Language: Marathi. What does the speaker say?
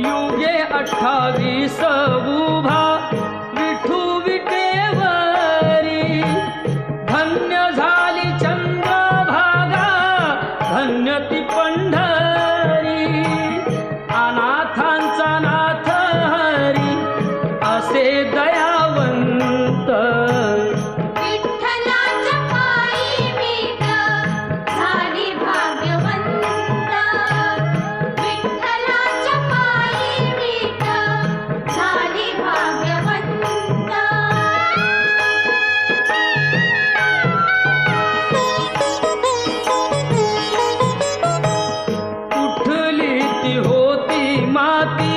युगे 28 उभा विठू विटेवरी, धन्य झाली चंद्रभागा, धन्य ती पंढरी, अनाथांचा नाथ हरी असे दयावंत. विठ्ठलाच्या पायी मीठ झाली भाग्यवंत, विठ्ठलाच्या पायी मीठ झाली भाग्यवंत. उठली ती होती माती